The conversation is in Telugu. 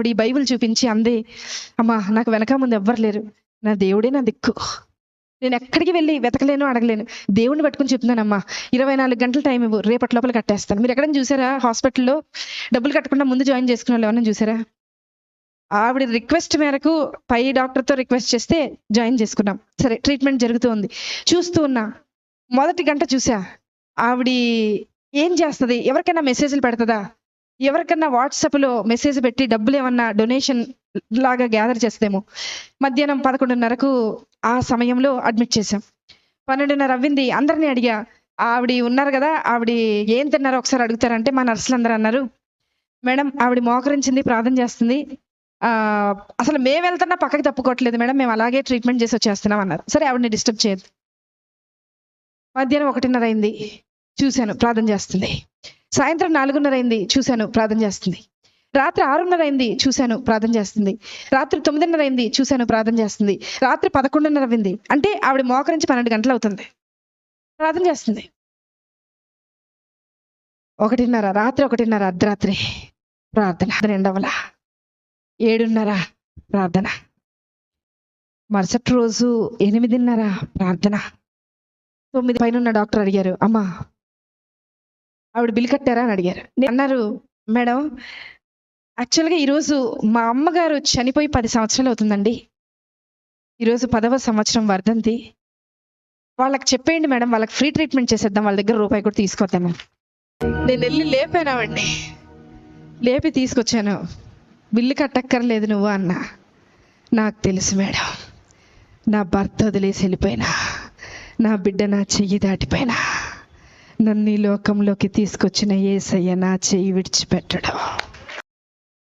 ఆవిడ ఈ బైబిల్ చూపించి అంది, అమ్మా నాకు వెనక ముందు ఎవ్వరు లేరు, నా దేవుడే నా దిక్కు, నేను ఎక్కడికి వెళ్ళి వెతకలేను అడగలేను, దేవుడిని పట్టుకుని చెప్తున్నానమ్మా, 24 గంటల టైం ఇవ్వు, రేపటి లోపల కట్టేస్తాను. మీరు ఎక్కడైనా చూసారా హాస్పిటల్లో డబ్బులు కట్టకుండా ముందు జాయిన్ చేసుకున్న వాళ్ళు ఎవరైనా చూసారా? ఆవిడ రిక్వెస్ట్ మేరకు పై డాక్టర్తో రిక్వెస్ట్ చేస్తే జాయిన్ చేసుకున్నాం. సరే ట్రీట్మెంట్ జరుగుతూ ఉంది, చూస్తూ ఉన్నా. మొదటి గంట చూసా, ఆవిడ ఏం చేస్తుంది, ఎవరికైనా మెసేజ్లు పెడుతుందా, ఎవరికన్నా వాట్సాప్లో మెసేజ్ పెట్టి డబ్బులు ఏమన్నా డొనేషన్ లాగా గ్యాదర్ చేస్తేమో. మధ్యాహ్నం 11:30కు ఆ సమయంలో అడ్మిట్ చేశాం. 12:30 అవ్వింది. అందరినీ అడిగా, ఆవిడ ఉన్నారు కదా, ఆవిడ ఏం తిన్నారో ఒకసారి అడుగుతారంటే మా నర్సులు అందరూ అన్నారు, మేడం ఆవిడ మోకరించింది, ప్రార్థన చేస్తుంది, అసలు మేము వెళ్తున్నా పక్కకి తప్పుకోవట్లేదు మేడం, మేము అలాగే ట్రీట్మెంట్ చేసి వచ్చేస్తున్నాం అన్నారు. సరే ఆవిడని డిస్టర్బ్ చేయొద్దు. మధ్యాహ్నం 1:30 అయింది, చూశాను ప్రార్థన చేస్తుంది. సాయంత్రం 4:30 అయింది, చూశాను ప్రార్థన చేస్తుంది. రాత్రి 6:30 అయింది, చూశాను ప్రార్థన చేస్తుంది. రాత్రి 9:30 అయింది, చూశాను ప్రార్థన చేస్తుంది. రాత్రి 11:30 అయింది, అంటే ఆవిడ మోకరించి 12 గంటలు అవుతుంది, ప్రార్థన చేస్తుంది. 1:30 రాత్రి, 1:30 అర్ధరాత్రి ప్రార్థన, రెండవల 7:30 ప్రార్థన, మరుసటి రోజు 8:30 ప్రార్థన. 9 పైన డాక్టర్ అడిగారు, అమ్మా ఆవిడ బిల్ కట్టారా అని అడిగారు. అన్నారు, మేడం యాక్చువల్గా ఈరోజు మా అమ్మగారు చనిపోయి 10 సంవత్సరాలు అవుతుందండి, ఈరోజు 10వ సంవత్సరం వర్ధంతి, వాళ్ళకి చెప్పేయండి మేడం, వాళ్ళకి ఫ్రీ ట్రీట్మెంట్ చేసేద్దాం, వాళ్ళ దగ్గర రూపాయి కూడా తీసుకొద్దాము. నేను వెళ్ళి లేపానావండి, లేపి తీసుకొచ్చాను. బిల్లు కట్టక్కర్లేదు నువ్వు అన్నా. నాకు తెలుసు మేడం, నా భర్త వదిలేసి వెళ్ళిపోయినా, నా బిడ్డ నా చెయ్యి దాటిపోయినా, నన్ను ఈ లోకంలోకి తీసుకొచ్చిన యేసయ్య నా చెయ్యి విడిచిపెట్టడం.